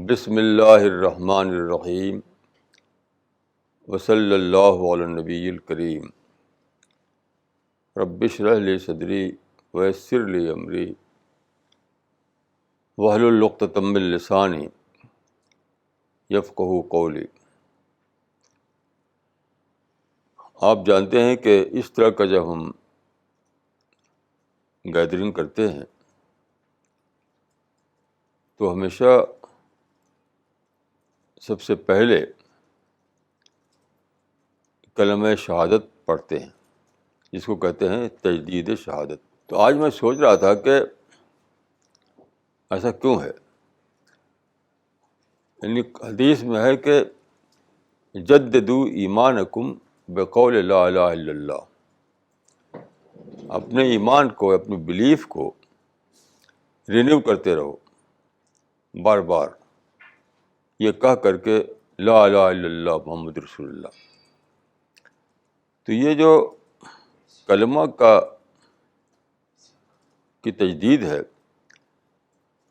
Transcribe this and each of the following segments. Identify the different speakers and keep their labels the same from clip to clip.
Speaker 1: بسم اللہ الرحمن الرحیم وصلی اللہ علی النبی الکریم رب اشرح لی صدری ویسر لی امری واحلل عقدۃ من لسانی یفقہوا قولی۔ آپ جانتے ہیں کہ اس طرح کا جب ہم گیدرنگ کرتے ہیں تو ہمیشہ سب سے پہلے کلمہ شہادت پڑھتے ہیں، جس کو کہتے ہیں تجدید شہادت۔ تو آج میں سوچ رہا تھا کہ ایسا کیوں ہے؟ یعنی حدیث میں ہے کہ جددوا ایمانکم بقول لا الہ الا اللہ، اپنے ایمان کو، اپنی بلیف کو رینیو کرتے رہو بار بار، یہ کہہ کر کے لا الہ الا اللہ محمد رسول اللہ۔ تو یہ جو کلمہ کی تجدید ہے،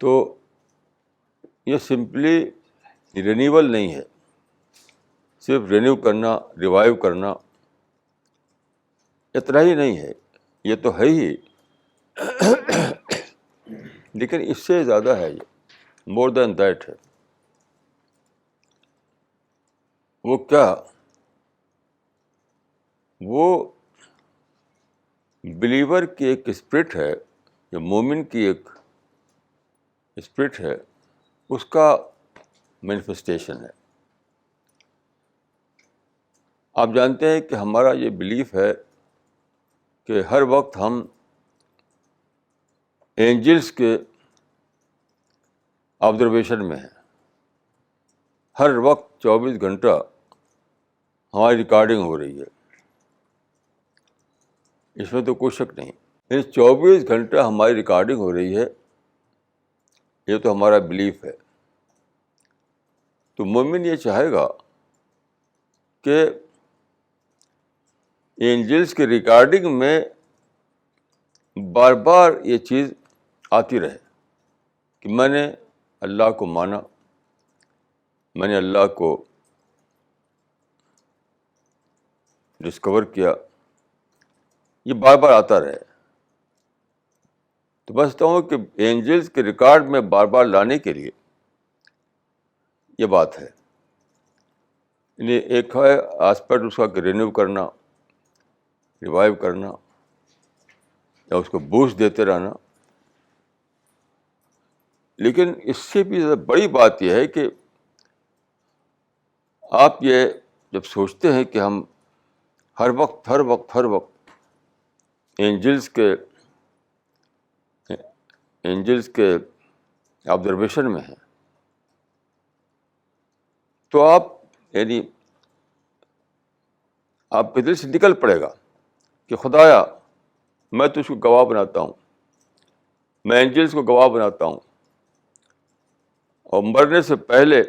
Speaker 1: تو یہ سمپلی رینیول نہیں ہے، صرف رینیو کرنا، ریوائیو کرنا اتنا ہی نہیں ہے، یہ تو ہے ہی، لیکن اس سے زیادہ ہے، یہ مور دین دیٹ ہے۔ وہ کیا؟ وہ بلیور کی ایک اسپرٹ ہے، جو مومن کی ایک اسپرٹ ہے، اس کا مینیفیسٹیشن ہے۔ آپ جانتے ہیں کہ ہمارا یہ بلیف ہے کہ ہر وقت ہم اینجلس کے آبزرویشن میں ہیں، ہر وقت 24 گھنٹہ ہماری ریکارڈنگ ہو رہی ہے، اس میں تو کوئی شک نہیں۔ یعنی 24 گھنٹہ ہماری ریکارڈنگ ہو رہی ہے، یہ تو ہمارا بلیف ہے۔ تو مومن یہ چاہے گا کہ اینجلس کے ریکارڈنگ میں بار بار یہ چیز آتی رہے کہ میں نے اللہ کو مانا، میں نے اللہ کو ڈسکور کیا، یہ بار بار آتا رہے۔ تو میں سمجھتا ہوں کہ اینجلس کے ریکارڈ میں بار بار لانے کے لیے یہ بات ہے۔ یعنی ایک ہے آسپیکٹ اس کا رینیو کرنا، ریوائیو کرنا، یا اس کو بوسٹ دیتے رہنا، لیکن اس سے بھی زیادہ بڑی بات یہ ہے کہ آپ یہ جب سوچتے ہیں کہ ہم ہر وقت اینجلس کے آبزرویشن میں ہیں، تو آپ یعنی آپ کے دل سے نکل پڑے گا کہ خدایا میں تو اس کو گواہ بناتا ہوں، میں اینجلس کو گواہ بناتا ہوں، اور مرنے سے پہلے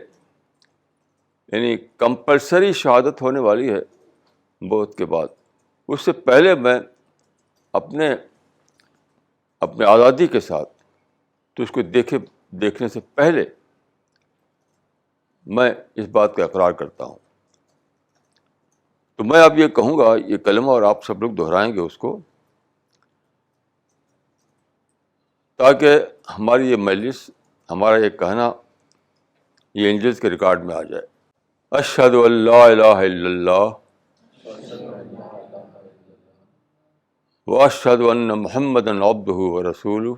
Speaker 1: یعنی کمپلسری شہادت ہونے والی ہے موت کے بعد، اس سے پہلے میں اپنے آزادی کے ساتھ، تو اس کو دیکھنے سے پہلے میں اس بات کا اقرار کرتا ہوں۔ تو میں اب یہ کہوں گا، یہ کلمہ، اور آپ سب لوگ دہرائیں گے اس کو، تاکہ ہماری یہ مجلس، ہمارا یہ کہنا، یہ اینجلس کے ریکارڈ میں آ جائے۔ اشہد ان لا الہ الا اللہ واشہد ان محمدا عبدہ ورسولہ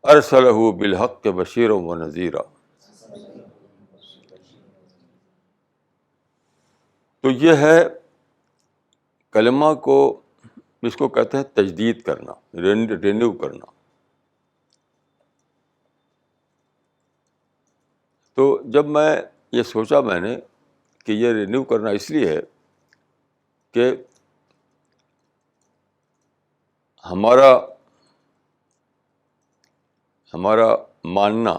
Speaker 1: ارسلہ بالحق بشیرا ونذیرا۔ تو یہ ہے کلمہ کو، اس کو کہتے ہیں تجدید کرنا، رینیو کرنا۔ تو جب میں یہ سوچا، میں نے کہ یہ رینیو کرنا اس لیے ہے کہ ہمارا ماننا،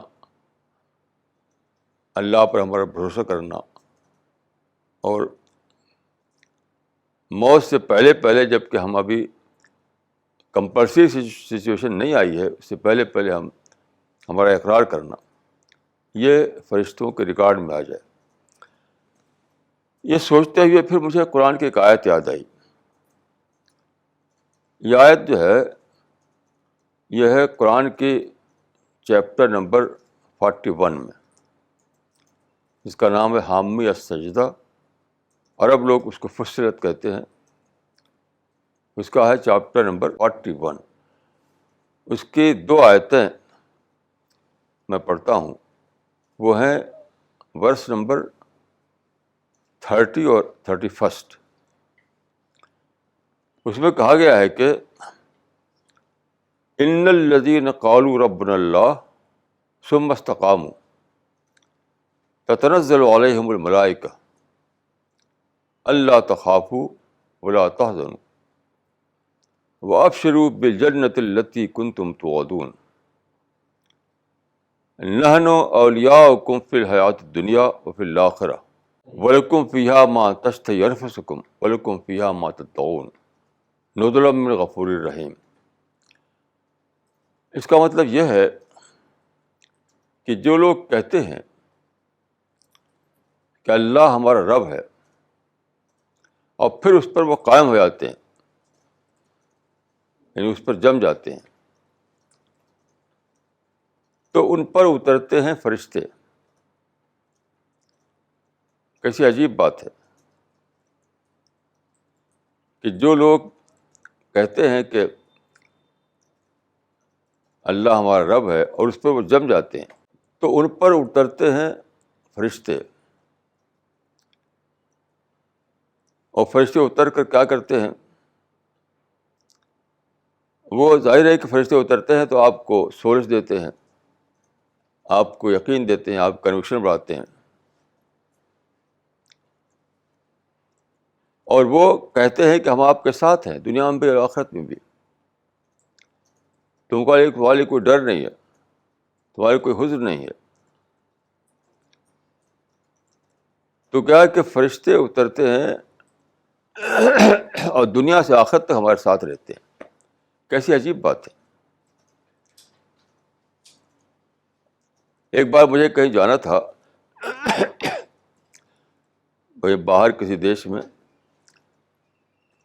Speaker 1: اللہ پر ہمارا بھروسہ کرنا، اور موت سے پہلے جب کہ ہم ابھی کمپلسری سچویشن نہیں آئی ہے، اس سے پہلے ہم ہمارا اقرار کرنا، یہ فرشتوں کے ریکارڈ میں آ جائے. یہ سوچتے ہوئے پھر مجھے قرآن کی ایک آیت یاد آئی. یہ آیت جو ہے یہ ہے قرآن کے چیپٹر نمبر 41 میں، جس کا نام ہے حامی السجدہ. عرب لوگ اس کو فصلت کہتے ہیں. اس کا ہے چیپٹر نمبر 41. اس کی 2 آیتیں میں پڑھتا ہوں. وہ ہیں ورس نمبر 30 اور 31. اس میں کہا گیا ہے کہ ان الذین قالوا ربنا اللہ ثم استقاموا تتنزل علیہم الملائکہ الا تخافوا ولا تحزنوا وابشروا بالجنۃ التی کنتم توعدون نحن اولیاؤکم فی الحیاۃ الدنیا وفی الآخرہ ولکم فیہا ما تشتہی انفسکم ولکم فیہا ما تدعون نزلا من غفور الرحیم. اس کا مطلب یہ ہے کہ جو لوگ کہتے ہیں کہ اللہ ہمارا رب ہے اور پھر اس پر وہ قائم ہو جاتے ہیں، یعنی اس پر جم جاتے ہیں، تو ان پر اترتے ہیں فرشتے. کیسی عجیب بات ہے کہ جو لوگ کہتے ہیں کہ اللہ ہمارا رب ہے اور اس پر وہ جم جاتے ہیں، تو ان پر اترتے ہیں فرشتے. اور فرشتے اتر کر کیا کرتے ہیں؟ وہ ظاہر ہے کہ فرشتے اترتے ہیں تو آپ کو سورج دیتے ہیں، آپ کو یقین دیتے ہیں، آپ کنوکشن بڑھاتے ہیں. اور وہ کہتے ہیں کہ ہم آپ کے ساتھ ہیں، دنیا میں بھی اور آخرت میں بھی. تمہارے کوئی ڈر نہیں ہے، تمہارے کوئی حزن نہیں ہے. تو کیا ہے کہ فرشتے اترتے ہیں اور دنیا سے آخرت تک ہمارے ساتھ رہتے ہیں. کیسی عجیب بات ہے. ایک بار مجھے کہیں جانا تھا، باہر کسی دیش میں.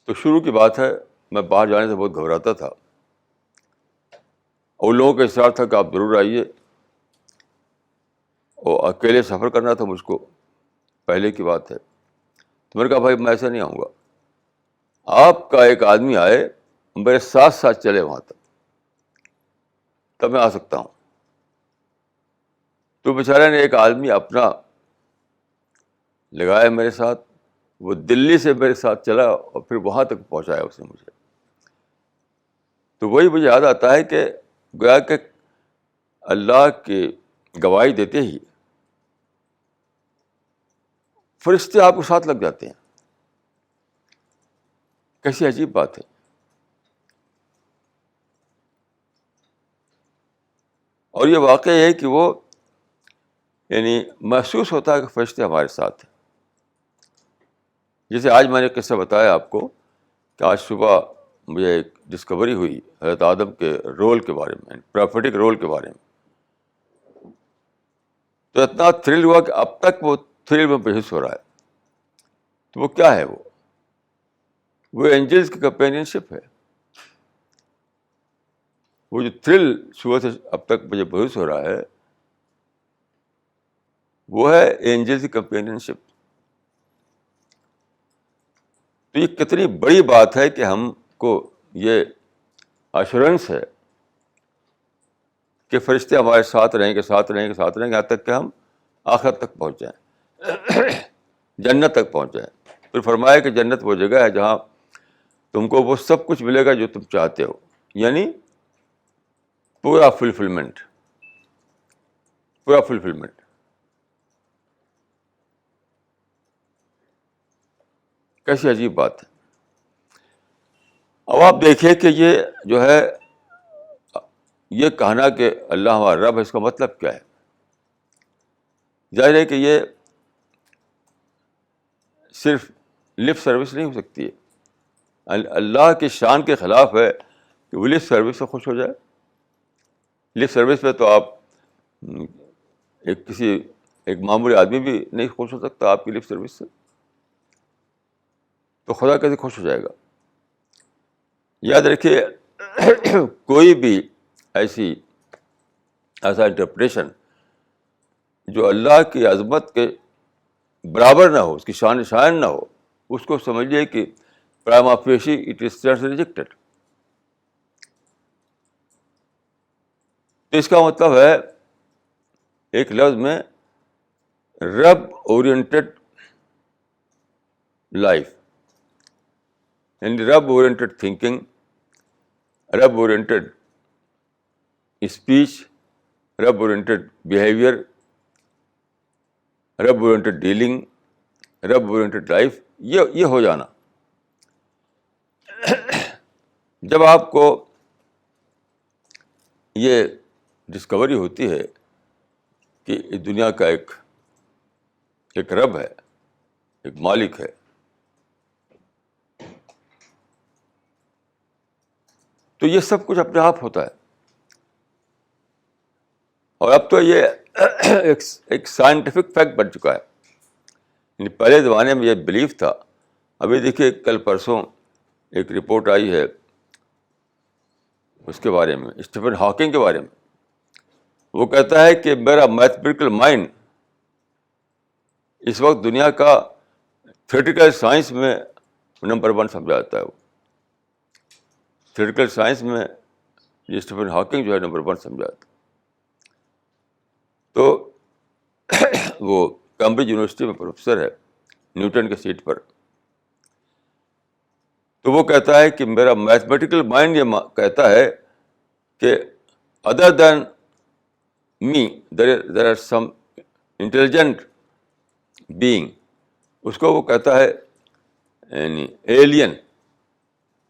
Speaker 1: تو شروع کی بات ہے، میں باہر جانے سے بہت گھبراتا تھا، اور لوگوں کا اصرار تھا کہ آپ ضرور آئیے. اور اکیلے سفر کرنا تھا مجھ کو، پہلے کی بات ہے. تو میں نے کہا بھائی میں ایسا نہیں آؤں گا، آپ کا ایک آدمی آئے میرے ساتھ ساتھ چلے وہاں تک، تب میں آ سکتا ہوں. تو بیچارے نے ایک آدمی اپنا لگایا میرے ساتھ، وہ دلی سے میرے ساتھ چلا اور پھر وہاں تک پہنچایا اس نے مجھے. تو وہی مجھے یاد آتا ہے کہ گویا کہ اللہ کی گواہی دیتے ہی فرشتے آپ کے ساتھ لگ جاتے ہیں. کیسی عجیب بات ہے. اور یہ واقعہ ہے کہ وہ یعنی محسوس ہوتا ہے کہ فرشتے ہمارے ساتھ ہیں. جیسے آج میں نے قصہ بتایا آپ کو کہ آج صبح مجھے ایک ڈسکوری ہوئی حضرت آدم کے رول کے بارے میں، پروفیٹک رول کے بارے میں. تو اتنا تھرل ہوا کہ اب تک وہ تھرل میں بحث ہو رہا ہے. تو وہ کیا ہے؟ وہ اینجلس کی کمپینین شپ ہے. وہ جو تھرل صبح سے اب تک مجھے بحث ہو رہا ہے وہ ہے اینجلس کی کمپینین شپ. تو یہ کتنی بڑی بات ہے کہ ہم کو یہ ایشورنس ہے کہ فرشتے ہمارے ساتھ رہیں گے، ساتھ رہیں گے، ساتھ رہیں گے، یہاں تک کہ ہم آخرت تک پہنچ جائیں، جنت تک پہنچ جائیں. پھر فرمایا کہ جنت وہ جگہ ہے جہاں تم کو وہ سب کچھ ملے گا جو تم چاہتے ہو، یعنی پورا فلفلمنٹ، پورا فلفلمنٹ. کیسی عجیب بات ہے. اب آپ دیکھیے کہ یہ جو ہے یہ کہنا کہ اللہ ہمارا رب ہے، اس کا مطلب کیا ہے؟ ظاہر ہے کہ یہ صرف لپ سروس نہیں ہو سکتی ہے. اللہ کی شان کے خلاف ہے کہ وہ لپ سروس سے خوش ہو جائے. لپ سروس پہ تو آپ ایک معمولی آدمی بھی نہیں خوش ہو سکتا آپ کی لپ سروس سے، تو خدا کیسے خوش ہو جائے گا؟ یاد رکھیے کوئی بھی ایسا انٹرپریشن جو اللہ کی عظمت کے برابر نہ ہو، اس کی شان نہ ہو، اس کو سمجھیے کہ پرائما فیشی اٹ از ریجیکٹڈ. تو اس کا مطلب ہے ایک لفظ میں رب اورینٹڈ لائف، یعنی رب اورینٹڈ تھنکنگ، رب اورینٹڈ اسپیچ، رب اورینٹڈ بیہیویئر، رب اورینٹڈ ڈیلنگ، رب اورینٹڈ لائف، یہ ہو جانا. جب آپ کو یہ ڈسکوری ہوتی ہے کہ اس دنیا کا ایک رب ہے، ایک مالک ہے، تو یہ سب کچھ اپنے آپ ہوتا ہے. اور اب تو یہ ایک سائنٹیفک فیکٹ بن چکا ہے. یعنی پہلے زمانے میں یہ بلیف تھا. ابھی دیکھیے کل پرسوں ایک رپورٹ آئی ہے اس کے بارے میں، اسٹیفن ہاکنگ کے بارے میں. وہ کہتا ہے کہ میرا میتھمیٹیکل مائنڈ اس وقت دنیا کا تھیوریٹیکل سائنس میں نمبر 1 سمجھا جاتا ہے. وہ تھیوریٹیکل سائنس میں یہ اسٹیفن ہاکنگ جو ہے نمبر 1 سمجھا جاتا ہے. تو وہ کیمبرج یونیورسٹی میں پروفیسر ہے نیوٹن کے سیٹ پر. تو وہ کہتا ہے کہ میرا میتھمیٹیکل مائنڈ یہ کہتا ہے کہ other than me there are some intelligent being. اس کو وہ کہتا ہے یعنی ایلین،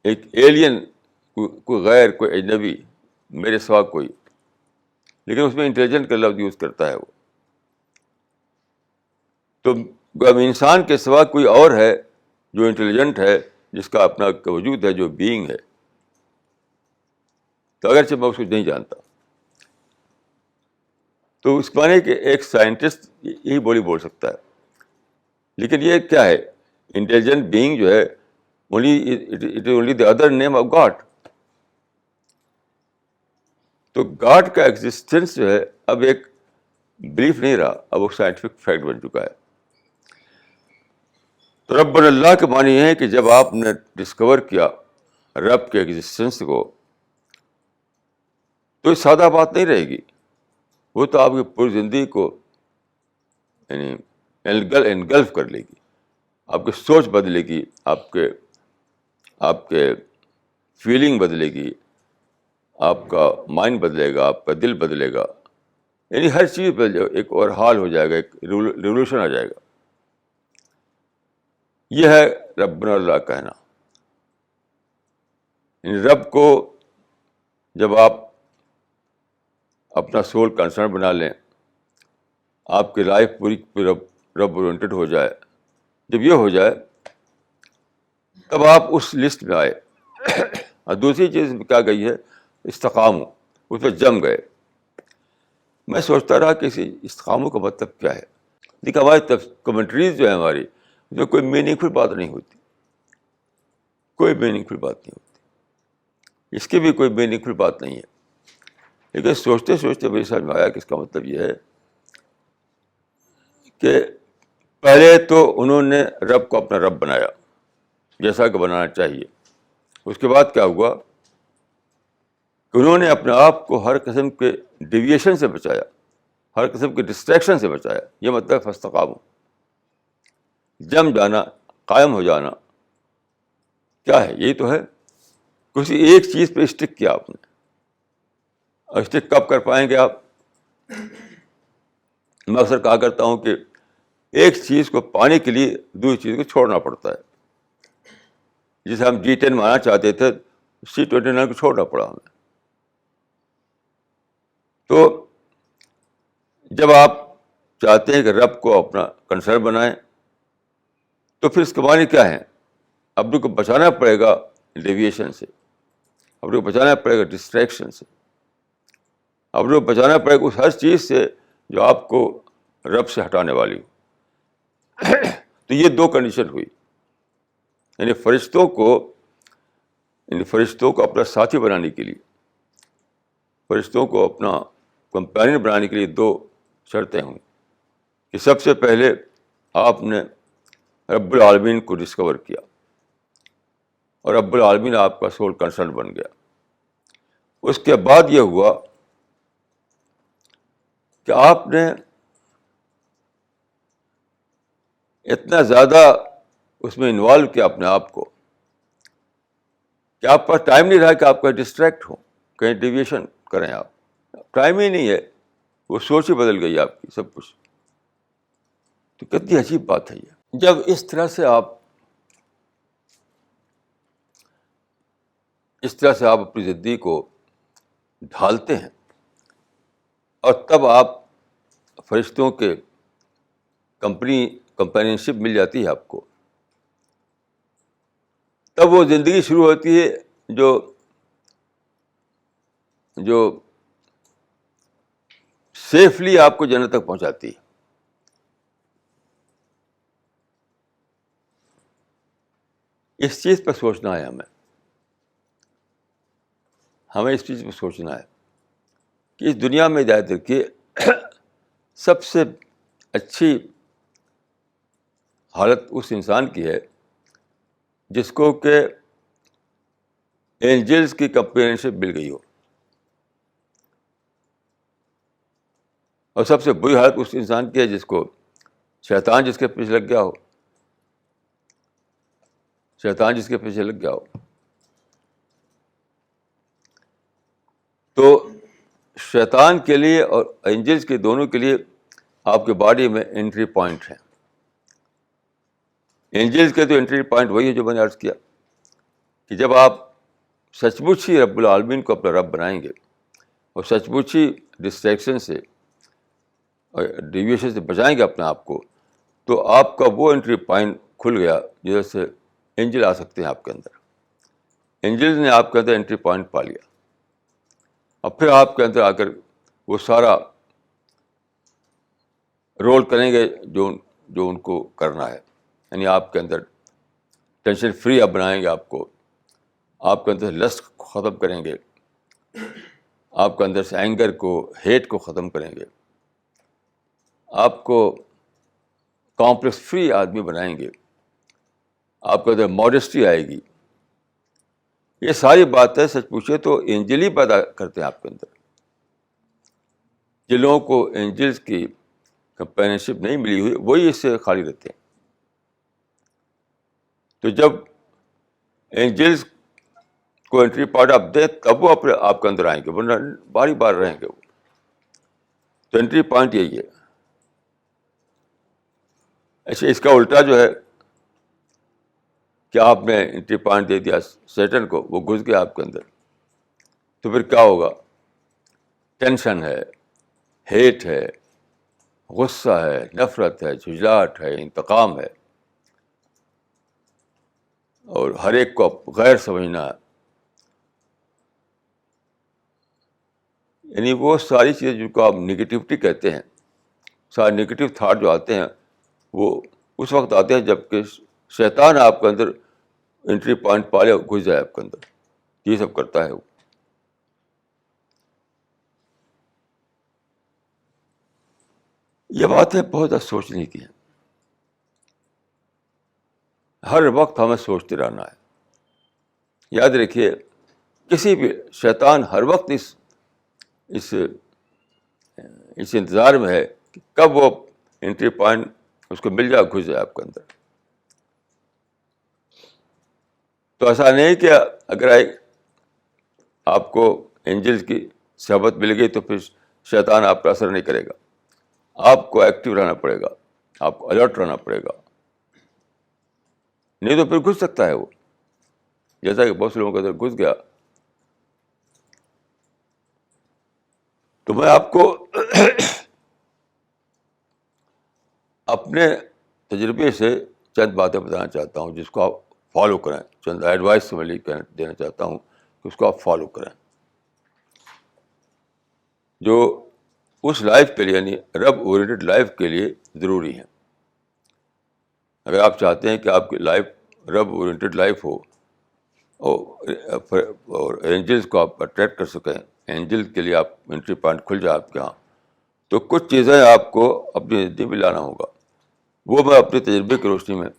Speaker 1: ایک ایلین، کوئی غیر، کوئی اجنبی، میرے سوا کوئی، لیکن اس میں انٹیلیجنٹ کا لفظ یوز کرتا ہے وہ. تو اب انسان کے سوا کوئی اور ہے جو انٹیلیجنٹ ہے، جس کا اپنا وجود ہے، جو بینگ ہے. تو اگرچہ میں اس کو نہیں جانتا. تو اس معنی کہ ایک سائنٹسٹ یہی بول سکتا ہے. لیکن یہ کیا ہے؟ انٹیلیجنٹ بینگ جو ہے it is only the other name of God. تو گاڈ کا ایگزسٹنس جو ہے اب ایک بلیف نہیں رہا، اب وہ سائنٹیفک فیکٹ بن چکا ہے. تو رب اللہ کے معنی یہ ہے کہ جب آپ نے ڈسکور کیا رب کے ایگزسٹنس کو، تو یہ سادہ بات نہیں رہے گی. وہ تو آپ کی پوری زندگی کو یعنی انگلف کر لے گی. آپ کی سوچ بدلے گی، آپ کے فیلنگ بدلے گی، آپ کا مائنڈ بدلے گا، آپ کا دل بدلے گا، یعنی ہر چیز بدل جائے گا. ایک اور حال ہو جائے گا، ایک ریولوشن آ جائے گا. یہ ہے ربنا اللہ کہنا. یعنی رب کو جب آپ اپنا سول کنسرن بنا لیں، آپ کی لائف پوری رب اورینٹڈ ہو جائے، جب یہ ہو جائے تب آپ اس لسٹ میں آئے. اور دوسری چیز کیا گئی ہے؟ استقامو، اس پہ جم گئے. میں سوچتا رہا کہ اس استقامو کا مطلب کیا ہے. دیکھیے ہماری کمنٹریز جو ہے ہماری، جو کوئی میننگ فل بات نہیں ہوتی، کوئی میننگ فل بات نہیں ہوتی. اس کی بھی کوئی میننگ فل بات نہیں ہے. لیکن سوچتے سوچتے مجھے سمجھ میں آیا کہ اس کا مطلب یہ ہے کہ پہلے تو انہوں نے رب کو اپنا رب بنایا جیسا کہ بنانا چاہیے. اس کے بعد کیا ہوا کہ انہوں نے اپنے آپ کو ہر قسم کے ڈیویشن سے بچایا، ہر قسم کے ڈسٹریکشن سے بچایا. یہ مطلب فاستقاموا، جم جانا، قائم ہو جانا. کیا ہے؟ یہی تو ہے. کسی ایک چیز پہ اسٹک کیا آپ نے. اور اسٹک کب کر پائیں گے آپ؟ میں اکثر کہا کرتا ہوں کہ ایک چیز کو پانے کے لیے دوسری چیز کو چھوڑنا پڑتا ہے. جسے ہم G10 میں آنا چاہتے تھے، C29 کو چھوڑنا پڑا ہمیں. تو جب آپ چاہتے ہیں کہ رب کو اپنا کنسرن بنائیں، تو پھر اس کے معنی کیا ہے؟ اپنے کو بچانا پڑے گا ڈیویشن سے، اپنے کو بچانا پڑے گا ڈسٹریکشن سے، اپنے کو بچانا پڑے گا اس ہر چیز سے جو آپ کو رب سے ہٹانے والی ہو. تو یہ دو کنڈیشن ہوئی. یعنی فرشتوں کو اپنا ساتھی بنانے کے لیے، فرشتوں کو اپنا کمپینین بنانے کے لیے دو شرطیں ہوئیں کہ سب سے پہلے آپ نے رب العالمین کو ڈسکور کیا اور رب العالمین آپ کا سول کنسرن بن گیا. اس کے بعد یہ ہوا کہ آپ نے اتنا زیادہ اس میں انوالو کیا اپنے آپ کو کہ آپ پاس ٹائم نہیں رہا کہ آپ کا ڈسٹریکٹ ہو، کہیں ڈیویشن کریں. آپ ٹائم ہی نہیں ہے، وہ سوچ ہی بدل گئی آپ کی سب کچھ. تو کتنی عجیب بات ہے یہ. جب اس طرح سے آپ اپنی زندگی کو ڈھالتے ہیں اور تب آپ فرشتوں کے کمپینینشپ مل جاتی ہے آپ کو، تب وہ زندگی شروع ہوتی ہے جو سیفلی آپ کو جنت تک پہنچاتی ہے. اس چیز پہ سوچنا ہے ہمیں اس چیز پہ سوچنا ہے کہ اس دنیا میں ہدایت رکھیے. سب سے اچھی حالت اس انسان کی ہے جس کو کہ اینجلس کی کمپینینشپ مل گئی ہو، اور سب سے بری حالت اس انسان کی ہے جس کو شیطان جس کے پیچھے لگ گیا ہو. تو شیطان کے لیے اور اینجلس کے دونوں کے لیے آپ کے باڈی میں انٹری پوائنٹ ہے. اینجلس کے تو انٹری پوائنٹ وہی ہے جو میں نے عرض کیا کہ جب آپ سچ مچ ہی رب العالمین کو اپنا رب بنائیں گے اور سچ مچ ہی ڈسٹریکشن سے اور ڈیویشن سے بچائیں گے اپنے آپ کو، تو آپ کا وہ انٹری پوائنٹ کھل گیا جس سے اینجل آ سکتے ہیں آپ کے اندر. اینجل نے آپ کے اندر انٹری پوائنٹ پا لیا، اور پھر آپ کے اندر آ کر وہ سارا رول کریں گے جو ان کو کرنا ہے. یعنی آپ کے اندر ٹینشن فری آپ بنائیں گے آپ کو، آپ کے اندر لسٹ کو ختم کریں گے، آپ کے اندر سے اینگر کو، ہیٹ کو ختم کریں گے، آپ کو کمپلیکس فری آدمی بنائیں گے، آپ کے اندر ماڈسٹی آئے گی. یہ ساری باتیں سچ پوچھے تو اینجل ہی پیدا کرتے ہیں آپ کے اندر. جن لوگوں کو اینجلس کی کمپینشپ نہیں ملی ہوئی وہی اس سے خالی رہتے ہیں. تو جب اینجلس کو انٹری پوائنٹ آپ دیں تب وہ اپنے آپ کے اندر آئیں گے، ورنہ باری بار رہیں گے وہ. تو انٹری پوائنٹ یہی ہے. ایسے اس کا الٹا جو ہے کہ آپ نے انٹری پوائنٹ دے دیا سیٹن کو، وہ گھس گیا آپ کے اندر، تو پھر کیا ہوگا؟ ٹینشن ہے، ہیٹ ہے، غصہ ہے، نفرت ہے، جھجلاہٹ ہے، انتقام ہے، اور ہر ایک کو غیر سمجھنا ہے. یعنی وہ ساری چیزیں جن کو آپ نگیٹیوٹی کہتے ہیں، سارے نگیٹیو تھاٹ جو آتے ہیں وہ اس وقت آتے ہیں جب کہ شیطان آپ کے اندر انٹری پوائنٹ پالے اور گھس جائے آپ کے اندر. یہ سب کرتا ہے وہ. یہ باتیں بہت سوچنے کی ہیں. ہر وقت ہمیں سوچتے رہنا ہے. یاد رکھیے کسی بھی شیطان ہر وقت اس انتظار میں ہے کہ کب وہ انٹری پوائنٹ اس کو مل جائے، گھس جائے آپ کے اندر. تو ایسا نہیں کہ اگر آپ کو اینجل کی صحبت مل گئی تو پھر شیطان آپ پر اثر نہیں کرے گا. آپ کو ایکٹیو رہنا پڑے گا، آپ کو الرٹ رہنا پڑے گا، نہیں تو پھر گھس سکتا ہے وہ، جیسا کہ بہت سے لوگوں کے اندر گھس گیا. تو میں آپ کو اپنے تجربے سے چند باتیں بتانا چاہتا ہوں جس کو آپ فالو کریں. چند ایڈوائس میں دینا چاہتا ہوں کہ اس کو آپ فالو کریں. جو اس لائف کے لیے یعنی رب اورینٹڈ لائف کے لیے ضروری ہیں. اگر آپ چاہتے ہیں کہ آپ کی لائف رب اورینٹڈ لائف ہو اور اینجلس کو آپ اٹریکٹ کر سکیں, اینجل کے لیے آپ انٹری پوائنٹ کھل جائے آپ کے یہاں, تو کچھ چیزیں آپ کو اپنی زندگی میں لانا ہوگا. وہ میں اپنے تجربے کی روشنی میں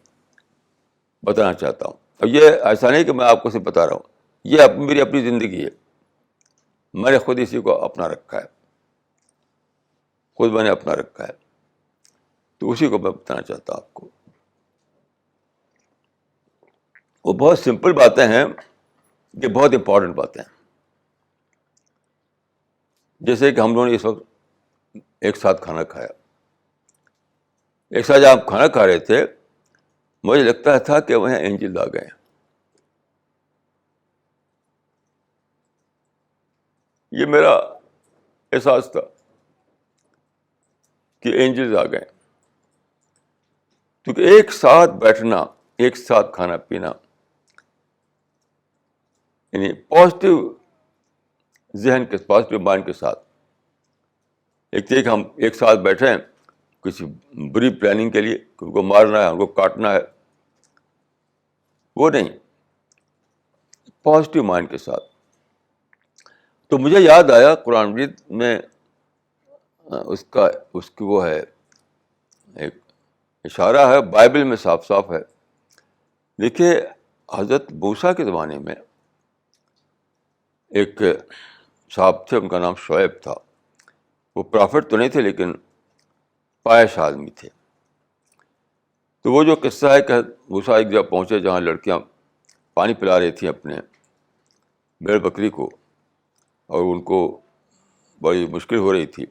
Speaker 1: بتانا چاہتا ہوں. اور یہ ایسا نہیں کہ میں آپ کو صرف بتا رہا ہوں, یہ میری اپنی زندگی ہے. میں نے خود اسی کو اپنا رکھا ہے, خود میں نے اپنا رکھا ہے, تو اسی کو میں بتانا چاہتا ہوں آپ کو. وہ بہت سمپل باتیں ہیں, یہ بہت امپورٹنٹ باتیں ہیں. جیسے کہ ہم لوگوں نے اس وقت ایک ساتھ کھانا کھایا. ایک ساتھ جب آپ کھانا کھا رہے تھے, مجھے لگتا تھا کہ وہاں اینجل آ گئے ہیں. یہ میرا احساس تھا کہ اینجلز آ گئے. کیونکہ ایک ساتھ بیٹھنا, ایک ساتھ کھانا پینا, یعنی پازیٹیو ذہن کے, پازیٹیو مائنڈ کے ساتھ. ایک کہ ہم ایک ساتھ بیٹھیں کسی بری پلاننگ کے لیے, ان کو مارنا ہے, ان کو کاٹنا ہے, وہ نہیں, پازیٹیو مائنڈ کے ساتھ. تو مجھے یاد آیا قرآن مجید میں اس کی وہ ہے ایک اشارہ ہے, بائبل میں صاف صاف ہے. دیکھیے حضرت موسیٰ کے زمانے میں ایک صاحب تھے, ان کا نام شعیب تھا. وہ پرافٹ تو نہیں تھے لیکن پائش آدمی تھے. تو وہ جو قصہ ہے کہ موسیٰ ایک جگہ پہنچے جہاں لڑکیاں پانی پلا رہی تھیں اپنے بھیڑ بکری کو, اور ان کو بڑی مشکل ہو رہی تھی.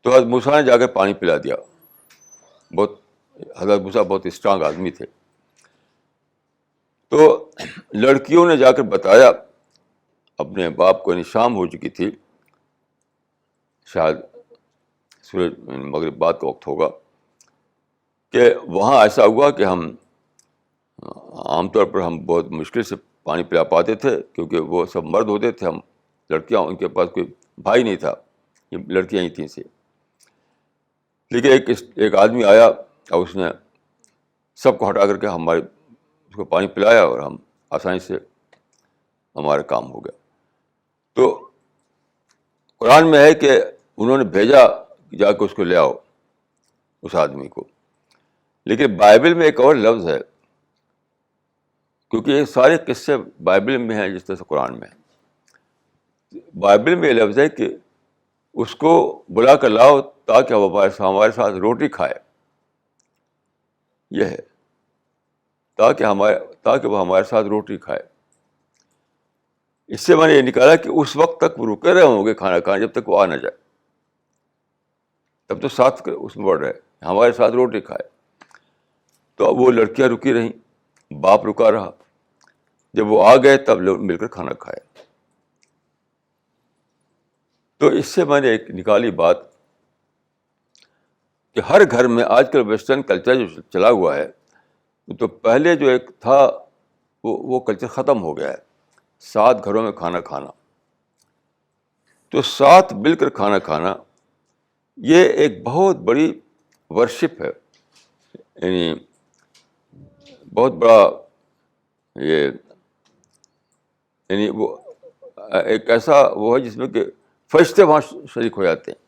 Speaker 1: تو حضرت موسیٰ نے جا کے پانی پلا دیا. حضرت موسیٰ بہت اسٹرانگ آدمی تھے. تو لڑکیوں نے جا کر بتایا اپنے باپ کو, یعنی شام ہو چکی تھی, شاید سورج مغرب بعد کا وقت ہوگا, کہ وہاں ایسا ہوا کہ ہم عام طور پر ہم بہت مشکل سے پانی پلا پاتے تھے, کیونکہ وہ سب مرد ہوتے تھے, ہم لڑکیاں, ان کے پاس کوئی بھائی نہیں تھا, یہ لڑکیاں ہی تھیں سے. لیکن ایک آدمی آیا اور اس نے سب کو ہٹا کر کے اس کو پانی پلایا, اور ہم آسانی سے ہمارا کام ہو گیا. تو قرآن میں ہے کہ انہوں نے بھیجا جا کے اس کو لے آؤ, اس آدمی کو. لیکن بائبل میں ایک اور لفظ ہے, کیونکہ یہ سارے قصے بائبل میں ہیں جس طرح سے قرآن میں ہے. بائبل میں یہ لفظ ہے کہ اس کو بلا کر لاؤ تاکہ وہ ہمارے ساتھ روٹی کھائے. یہ ہے, تاکہ وہ ہمارے ساتھ روٹی کھائے. اس سے میں نے یہ نکالا کہ اس وقت تک وہ رکے رہے ہوں گے کھانا کھانے, جب تک وہ آ نہ جائے, تب تو ساتھ اس میں بڑھ رہے ہمارے ساتھ روٹی کھائے. تو اب وہ لڑکیاں رکی رہیں, باپ رکا رہا. جب وہ آ گئے تب لوگ مل کر کھانا کھائے. تو اس سے میں نے ایک نکالی بات کہ ہر گھر میں آج کل ویسٹرن کلچر جو چلا ہوا ہے, تو پہلے جو ایک تھا وہ کلچر ختم ہو گیا ہے, ساتھ گھروں میں کھانا کھانا. تو ساتھ مل کر کھانا کھانا یہ ایک بہت بڑی ورشپ ہے, یعنی بہت بڑا یہ, یعنی وہ ایک ایسا وہ ہے جس میں کہ فرشتے وہاں شریک ہو جاتے ہیں.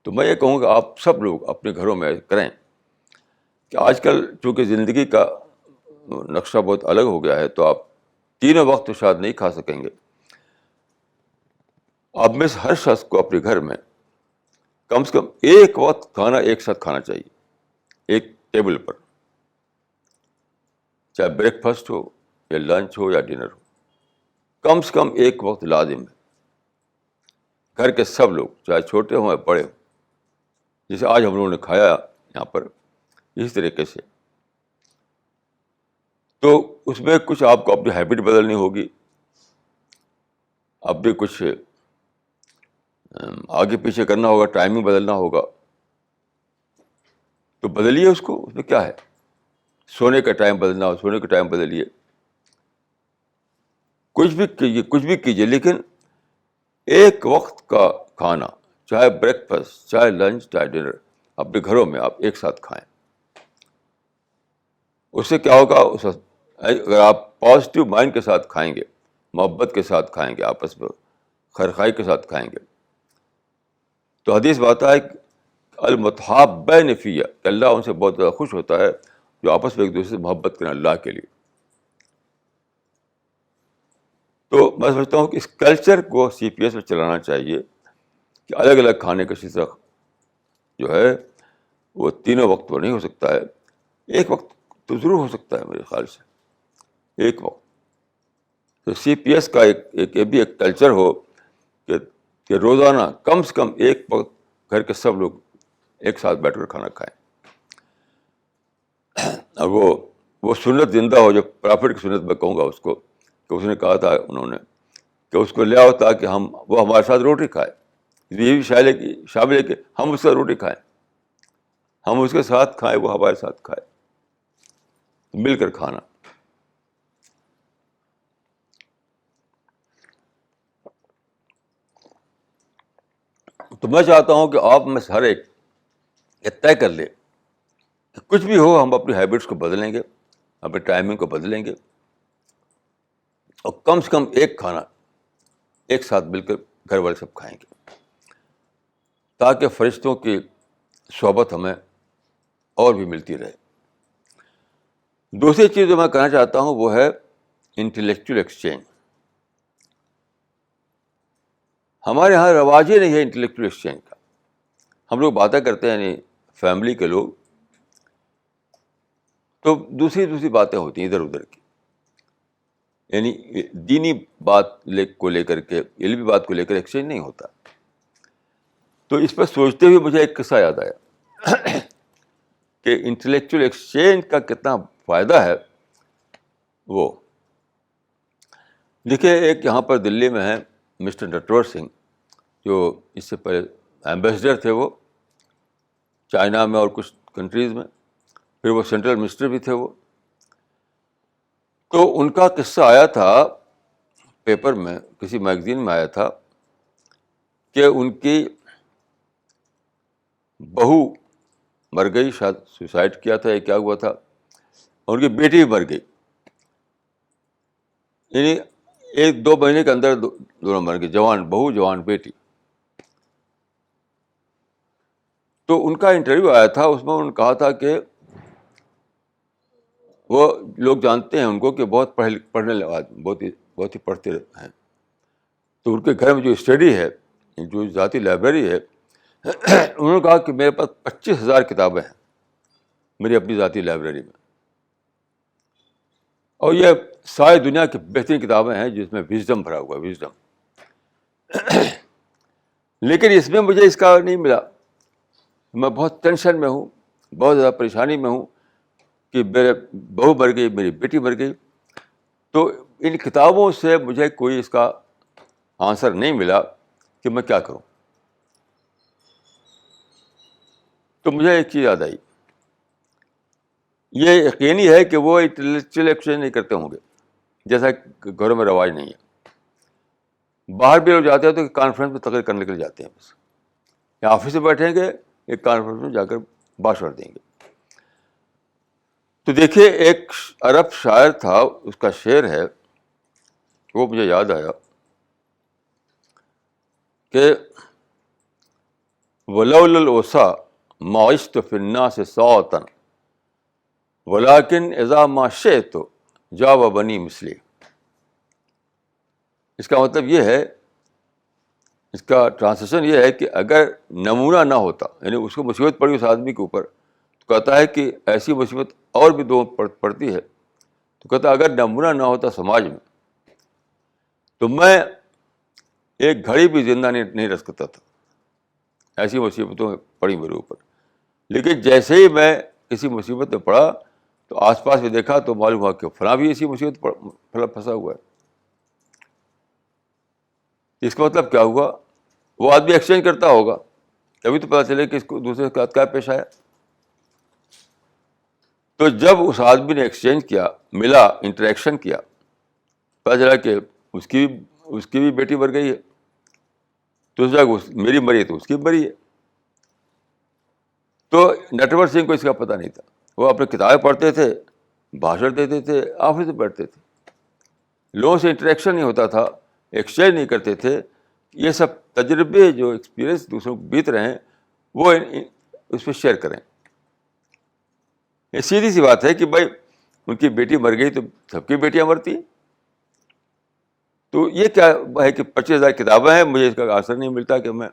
Speaker 1: تو میں یہ کہوں گا آپ سب لوگ اپنے گھروں میں کریں, کہ آج کل چونکہ زندگی کا نقشہ بہت الگ ہو گیا ہے, تو آپ تینوں وقت تو شاید نہیں کھا سکیں گے. آپ میں سے ہر شخص کو اپنے گھر میں کم سے کم ایک وقت کھانا ایک ساتھ کھانا چاہیے, ایک ٹیبل پر, چاہے بریک فاسٹ ہو یا لنچ ہو یا ڈنر ہو, کم سے کم ایک وقت لازم ہے. گھر کے سب لوگ, چاہے چھوٹے ہوں یا بڑے ہوں, جیسے آج ہم لوگوں نے کھایا یہاں پر, اسی طریقے سے. تو اس میں کچھ آپ کو اپنی ہیبٹ بدلنی ہوگی, اب بھی کچھ آگے پیچھے کرنا ہوگا, ٹائمنگ بدلنا ہوگا. تو بدلیے اس کو, اس میں کیا ہے. سونے کا ٹائم بدلنا ہو, سونے کا ٹائم بدلیے, کچھ بھی کیجیے, لیکن ایک وقت کا کھانا، چاہے بریک فاسٹ، چاہے لنچ، چاہے ڈنر، اپنے گھروں میں آپ ایک ساتھ کھائیں. اس سے کیا ہوگا؟ اگر آپ پازیٹیو مائنڈ کے ساتھ کھائیں گے، محبت کے ساتھ کھائیں گے، آپس میں خیرخواہی کے ساتھ کھائیں گے، تو حدیث بات ہے المتحابین فیہ، کہ اللہ ان سے بہت زیادہ خوش ہوتا ہے جو آپس میں ایک دوسرے سے محبت کریں اللہ کے لیے. تو میں سمجھتا ہوں کہ اس کلچر کو سی پی ایس میں چلانا چاہیے کہ الگ الگ کھانے کا سلسلہ جو ہے وہ تینوں وقت تو نہیں ہو سکتا ہے، ایک وقت تو ضرور ہو سکتا ہے میرے خیال سے، ایک وقت. تو سی پی ایس کا یہ بھی ایک کلچر ہو کہ روزانہ کم سے کم ایک وقت گھر کے سب لوگ ایک ساتھ بیٹھ کر کھانا کھائیں. اور وہ سنت زندہ ہو، جو پرافٹ کی سنت میں کہوں گا اس کو، کہ اس نے کہا تھا انہوں نے کہ اس کو لے آؤ تاکہ وہ ہمارے ساتھ روٹی کھائے. یہ بھی شامل ہے کہ ہم اس سے روٹی کھائیں، ہم اس کے ساتھ کھائیں، وہ ہمارے ساتھ کھائے، مل کر کھانا. تو میں چاہتا ہوں کہ آپ میں سے ہر ایک یہ طے کر لے کہ کچھ بھی ہو ہم اپنی ہیبٹس کو بدلیں گے، اپنے ٹائمنگ کو بدلیں گے، اور کم سے کم ایک کھانا ایک ساتھ مل کر گھر والے سب کھائیں گے، تاکہ فرشتوں کی صحبت ہمیں اور بھی ملتی رہے. دوسری چیز جو میں کہنا چاہتا ہوں وہ ہے انٹلیکچوئل ایکسچینج. ہمارے یہاں رواج ہی نہیں ہے انٹلیکچوئل ایکسچینج کا. ہم لوگ باتیں کرتے ہیں، یعنی فیملی کے لوگ، تو دوسری باتیں ہوتی ہیں ادھر ادھر کی، یعنی دینی بات کو لے کر کے، علمی بات کو لے کر ایکسچینج نہیں ہوتا. تو اس پر سوچتے ہوئے مجھے ایک قصہ یاد آیا کہ انٹلیکچوئل ایکسچینج کا کتنا فائدہ ہے. وہ دیکھیے، ایک یہاں پر دلی میں ہے مسٹر نٹور سنگھ، جو اس سے پہلے ایمبیسڈر تھے، وہ چائنا میں اور کچھ کنٹریز میں، پھر وہ سینٹرل منسٹر بھی تھے وہ. تو ان کا قصہ آیا تھا پیپر میں، کسی میگزین میں آیا تھا کہ ان کی بہو مر گئی، شاید سوسائڈ کیا تھا یا کیا ہوا تھا، اور ان کی بیٹی بھی مر گئی. یعنی 1-2 مہینے کے اندر دونوں مر گئے، جوان بہو جوان بیٹی. تو ان کا انٹرویو آیا تھا، اس میں انہوں نے کہا تھا کہ وہ لوگ جانتے ہیں ان کو کہ بہت پڑھنے لگا، بہت ہی پڑھتے ہیں. تو ان کے گھر میں جو اسٹڈی ہے، جو ذاتی لائبریری ہے، انہوں نے کہا کہ میرے پاس 25,000 کتابیں ہیں میری اپنی ذاتی لائبریری میں، اور یہ ساری دنیا کی بہترین کتابیں ہیں جس میں وژڈم بھرا ہوا ہے، وژڈم. لیکن اس میں مجھے اس کا نہیں ملا. میں بہت ٹینشن میں ہوں، بہت زیادہ پریشانی میں ہوں کہ میرے بہو مر گئی، میری بیٹی مر گئی. تو ان کتابوں سے مجھے کوئی اس کا آنسر نہیں ملا کہ میں کیا کروں. تو مجھے ایک چیز یاد آئی، یہ یقینی ہے کہ وہ انٹلیکچوئل ایکسچینج نہیں کرتے ہوں گے، جیسا کہ گھروں میں رواج نہیں ہے. باہر بھی لوگ جاتے ہیں تو کانفرنس میں تقریر کرنے کے لیے جاتے ہیں، بس یا آفس میں بیٹھیں گے، ایک کانفرنس میں جا کر بھاشن دیں گے. تو دیکھیے، ایک عرب شاعر تھا، اس کا شعر ہے، وہ مجھے یاد آیا کہ وَلَوْلَا الْوَسَا مَا عِشْتُ فِي النَّاسِ سَاعَةً وَلَٰكِنْ إِذَا مَا شِئْتُ جَاوَ بَنِي مِثْلِي. اس کا مطلب یہ ہے، اس کا ٹرانسلیشن یہ ہے کہ اگر نمونہ نہ ہوتا، یعنی اس کو مصیبت پڑی اس آدمی کے اوپر، تو کہتا ہے کہ ایسی مصیبت اور بھی دو پڑتی ہے، تو کہتا ہے اگر نمونہ نہ ہوتا سماج میں تو میں ایک گھڑی بھی زندہ نہیں رہ سکتا تھا. ایسی مصیبتوں پڑی میرے اوپر. لیکن جیسے ہی میں کسی مصیبت میں پڑا تو آس پاس میں دیکھا تو معلوم ہوا کہ فلاں بھی اسی مصیبت پر پھنسا ہوا ہے. اس کا مطلب کیا ہوا؟ وہ آدمی ایکسچینج کرتا ہوگا، تبھی تو پتہ چلے کہ اس کو دوسرے کے ساتھ کیا پیش آیا. تو جب اس آدمی نے ایکسچینج کیا، ملا، انٹریکشن کیا، پتہ چلا کہ اس کی بھی بیٹی مر گئی ہے، تو اس جگہ میری مری ہے تو اس کی مری ہے. تو نٹور سنگھ کو اس کا پتہ نہیں تھا. وہ اپنی کتابیں پڑھتے تھے, بھاشن دیتے تھے, آفس میں بیٹھتے تھے, لوگوں سے انٹریکشن نہیں ہوتا تھا, ایکسچینج نہیں کرتے تھے. یہ سب تجربے جو ایکسپیرئنس دوسروں کو بیت رہے ہیں وہ اس پہ شیئر کریں. یہ سیدھی سی بات ہے کہ بھائی ان کی بیٹی مر گئی تو سب کی بیٹیاں مرتی ہیں. تو یہ کیا ہے کہ 25,000 کتابیں ہیں, مجھے اس کا اثر نہیں ملتا کہ میں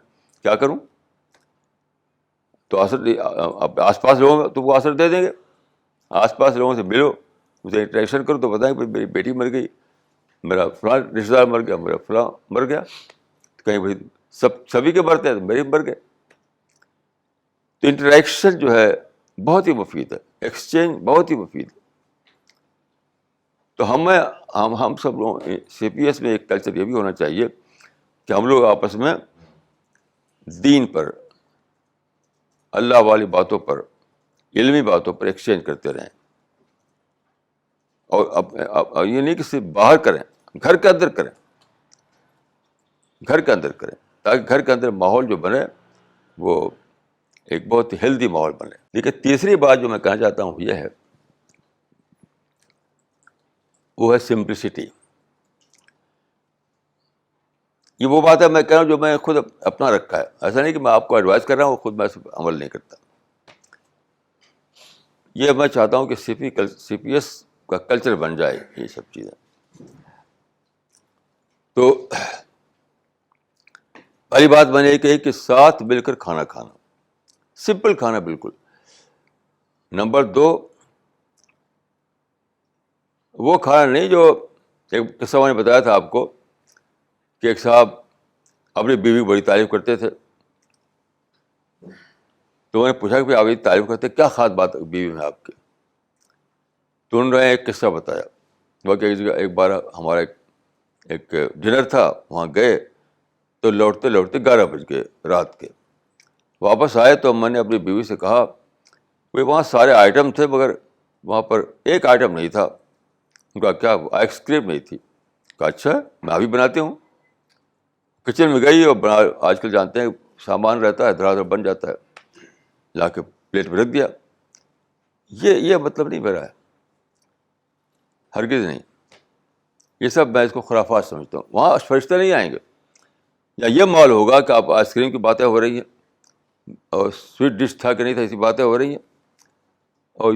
Speaker 1: کیا کروں. تو اثر آس پاس لوگوں تو وہ اثر دے دیں گے. آس پاس لوگوں سے ملو, اسے انٹریکشن کرو تو بتائیں کہ میری بیٹی مر گئی, میرا فلاں رشتے دار مر گیا, میرا فلاں مر گیا. کہیں بھائی سبھی کے مرتے ہیں تو میرے مر گئے. تو انٹریکشن جو ہے بہت ہی مفید ہے, ایکسچینج بہت ہی مفید ہے. تو ہم سب لوگ سی پی ایس میں ایک کلچر یہ بھی ہونا چاہیے کہ ہم لوگ آپس میں دین پر, اللہ والی باتوں پر, علمی باتوں پر ایکسچینج کرتے رہیں. اور یہ نہیں کہ صرف باہر کریں, گھر کے اندر کریں, گھر کے اندر کریں, تاکہ گھر کے اندر ماحول جو بنے وہ ایک بہت ہیلدی ماحول بنے. لیکن تیسری بات جو میں کہنا چاہتا ہوں یہ ہے, وہ ہے سمپلسٹی. یہ وہ بات ہے میں کہہ رہا ہوں جو میں خود اپنا رکھا ہے. ایسا نہیں کہ میں آپ کو ایڈوائز کر رہا ہوں, خود میں اس پر عمل نہیں کرتا. یہ میں چاہتا ہوں کہ سی پی ایس کا کلچر بن جائے یہ سب چیزیں. تو پہلی بات میں نے یہ کہی کہ ساتھ مل کر کھانا کھانا, سمپل کھانا بالکل. نمبر 2, وہ کھانا نہیں جو ایک قصہ میں نے بتایا تھا آپ کو کہ ایک صاحب اپنی بیوی بڑی تعریف کرتے تھے. تو میں نے پوچھا کہ آپ یہ تعریف کرتے کیا خاص بات بیوی میں آپ کے؟ تو انہوں نے ایک قصہ بتایا. وہ کہ ایک بار ہمارا ایک ڈنر تھا, وہاں گئے تو لوٹتے لوٹتے 11 بج گئے رات کے. واپس آئے تو میں نے اپنی بیوی سے کہا بھائی وہاں سارے آئٹم تھے مگر وہاں پر ایک آئٹم نہیں تھا. ان کا کیا, آئس کریم نہیں تھی. کہا اچھا میں ابھی بناتی ہوں. کچن میں گئی اور بنا, آج کل جانتے ہیں سامان رہتا ہے دھڑا دھڑ بن جاتا ہے, لا کے پلیٹ میں رکھ دیا. یہ مطلب نہیں میرا ہے, ہرگز نہیں. یہ سب میں اس کو خرافات سمجھتا ہوں. وہاں فرشتے نہیں آئیں گے, یا یہ مال ہوگا کہ آپ آئس کریم کی باتیں ہو رہی ہیں اور سویٹ ڈش تھا کہ نہیں تھا اس کی باتیں ہو رہی ہیں, اور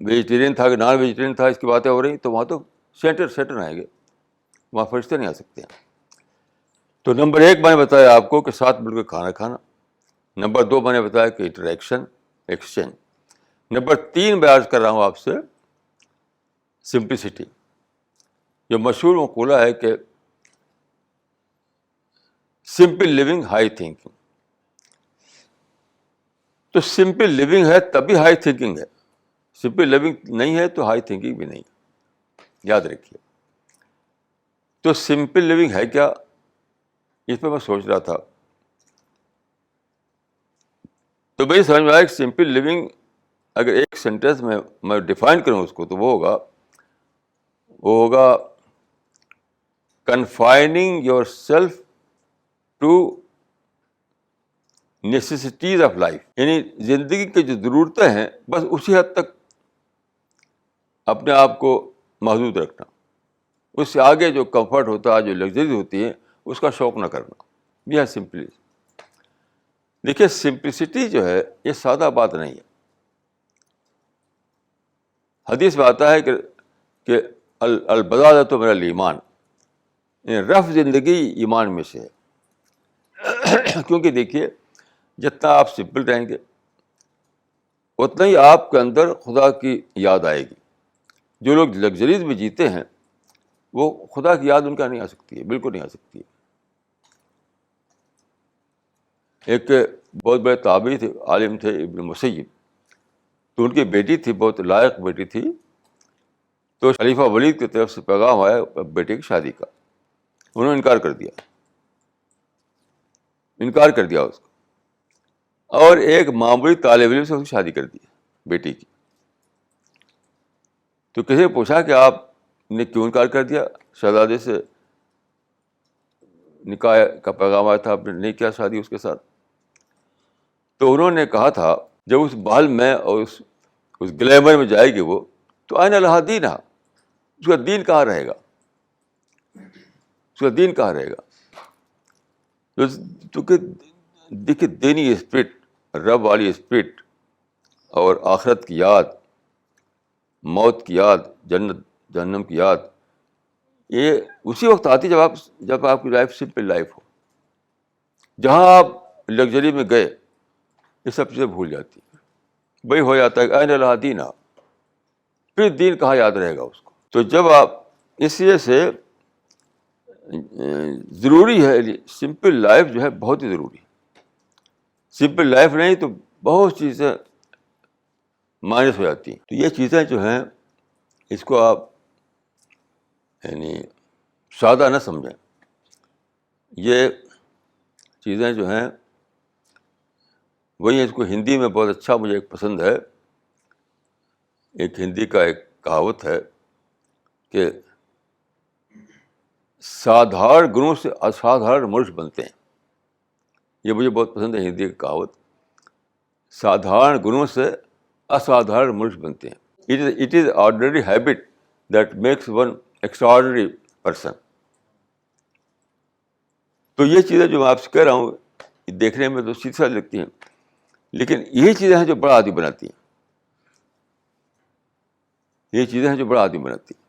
Speaker 1: ویجیٹیرین تھا کہ نان ویجیٹیرین تھا اس کی باتیں ہو رہی ہیں. تو وہاں تو سیٹر آئیں گے, وہاں فرشتے نہیں آ سکتے ہیں. تو نمبر 1 میں نے بتایا آپ کو کہ ساتھ مل کر کھانا کھانا. نمبر 2 میں نے بتایا کہ انٹریکشن, ایکسچینج. نمبر 3 میں عرض کر رہا ہوں آپ سے سمپلسٹی. جو مشہور مقولہ ہے کہ سمپل لیونگ ہائی تھنکنگ. تو سمپل لیونگ ہے تبھی ہائی تھنکنگ ہے, سمپل لیونگ نہیں ہے تو ہائی تھنکنگ بھی نہیں, یاد رکھیے. تو سمپل لیونگ ہے کیا, اس پہ میں سوچ رہا تھا. تو میری سمجھ میں آیا کہ سمپل لیونگ اگر ایک سینٹینس میں ڈیفائن کروں اس کو تو وہ ہوگا confining yourself to necessities of life. یعنی زندگی کی جو ضرورتیں ہیں بس اسی حد تک اپنے آپ کو محدود رکھنا. اس سے آگے جو کمفرٹ ہوتا ہے, جو لگژریز ہوتی ہے, اس کا شوق نہ کرنا. یہ ہے سمپلی. دیکھیے سمپلسٹی جو ہے یہ سادہ بات نہیں ہے. حدیث میں آتا ہے کہ البذاذۃ من الایمان, رف زندگی ایمان میں سے ہے. کیونکہ دیکھیے جتنا آپ سمپل رہیں گے اتنا ہی آپ کے اندر خدا کی یاد آئے گی. جو لوگ لگژریز میں جیتے ہیں وہ خدا کی یاد ان کا نہیں آ سکتی ہے, بالکل نہیں آ سکتی ہے. ایک بہت بڑے تابعی تھے, عالم تھے, ابن مسیب. تو ان کی بیٹی تھی, بہت لائق بیٹی تھی. تو خلیفہ ولید کی طرف سے پیغام آیا بیٹے کی شادی کا. انہوں نے انکار کر دیا اس کو, اور ایک معمولی طالب علم سے اس کی شادی کر دی بیٹی کی. تو کسی نے پوچھا کہ آپ نے کیوں انکار کر دیا شہزادے سے نکاح کا پیغام آیا تھا، آپ نے نہیں کیا شادی اس کے ساتھ. تو انہوں نے کہا تھا جب اس بال میں اور اس گلیمر میں جائے گی وہ، تو آئین الحا دین، اس کا دین کہاں رہے گا؟ اس کا دین کہاں رہے گا؟ کیونکہ دیکھیے دینی اسپرٹ، رب والی اسپرٹ اور آخرت کی یاد، موت کی یاد، جنت جہنم کی یاد، یہ اسی وقت آتی جب آپ کی لائف سمپل لائف ہو. جہاں آپ لگژری میں گئے یہ سب چیزیں بھول جاتی ہیں. وہی ہو جاتا ہے کہ این اللہ دین، پھر دین کہاں یاد رہے گا اس کو. تو جب آپ اس لیے سے ضروری ہے، سمپل لائف جو ہے بہت ہی ضروری ہے. سمپل لائف نہیں تو بہت چیزیں مائنس ہو جاتی ہیں. تو یہ چیزیں جو ہیں اس کو آپ یعنی سادہ نہ سمجھیں. یہ چیزیں جو ہیں وہی، اس کو ہندی میں بہت اچھا مجھے ایک پسند ہے. ایک ہندی کا ایک کہاوت ہے کہ سادھارن گنوں سے اسادھارن منش بنتے ہیں. یہ مجھے بہت پسند ہے ہندی کی کہاوت. سادھارن گنوں سے اسادھارن منش بنتے ہیں. It is ordinary habit that makes one extraordinary person. تو یہ چیزیں جو میں آپ سے کہہ رہا ہوں دیکھنے میں تو سیدھی سادھی لگتی ہیں، لیکن یہی چیزیں ہیں جو بڑا آدمی بناتی ہیں. یہ چیزیں ہیں جو بڑا آدمی بناتی ہیں.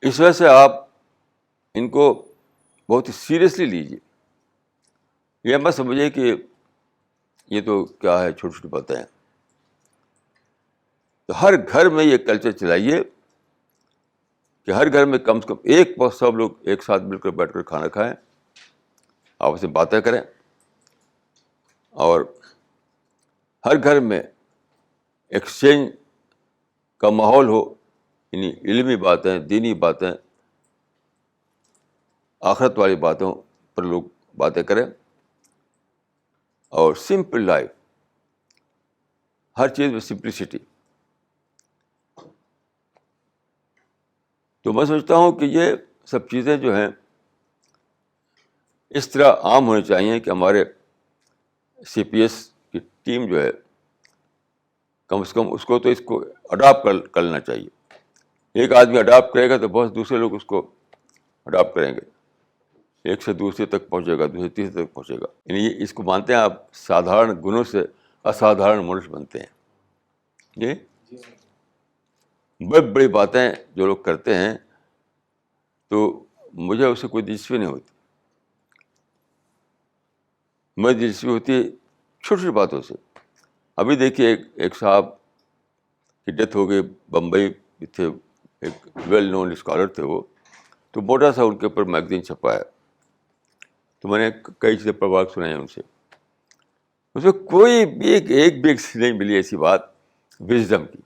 Speaker 1: اس وجہ سے آپ ان کو بہت ہی سیریسلی لیجیے. یہ مت سمجھیے کہ یہ تو کیا ہے، چھوٹی چھوٹی باتیں ہیں. تو ہر گھر میں یہ کلچر چلائیے کہ ہر گھر میں کم سے کم ایک وقت سب لوگ ایک ساتھ مل کر بیٹھ کر کھانا کھائیں، آپس میں باتیں کریں، اور ہر گھر میں ایکسچینج کا ماحول ہو. یعنی علمی باتیں، دینی باتیں، آخرت والی باتوں پر لوگ باتیں کریں، اور سمپل لائف، ہر چیز میں سمپلسٹی. تو میں سمجھتا ہوں کہ یہ سب چیزیں جو ہیں اس طرح عام ہونی چاہیے کہ ہمارے CPS کی ٹیم جو ہے کم سے کم اس کو اڈاپٹ کر لینا چاہیے. ایک آدمی اڈاپٹ کرے گا تو بہت دوسرے لوگ اس کو اڈاپٹ کریں گے. ایک سے دوسرے تک پہنچے گا، دوسرے تیسرے تک پہنچے گا. یعنی اس کو مانتے ہیں آپ، سادھارن گنوں سے اسادھارن منش بنتے ہیں. جی، بڑی بڑی باتیں جو لوگ کرتے ہیں تو مجھے اس سے کوئی دلچسپی نہیں ہوتی. مجھے دلچسپی ہوتی ہے چھوٹی چھوٹی باتوں سے. ابھی دیکھیے ایک صاحب کی ڈیتھ ہو گئی، بمبئی تھے، ایک ویل نون اسکالر تھے وہ. تو موٹا سا ان کے اوپر میگزین چھپا ہے. تو میں نے کئی چیزیں پڑھ سنائی ہیں ان سے. اس میں کوئی بھی ایک بھی نہیں ملی ایسی بات وزڈم کی.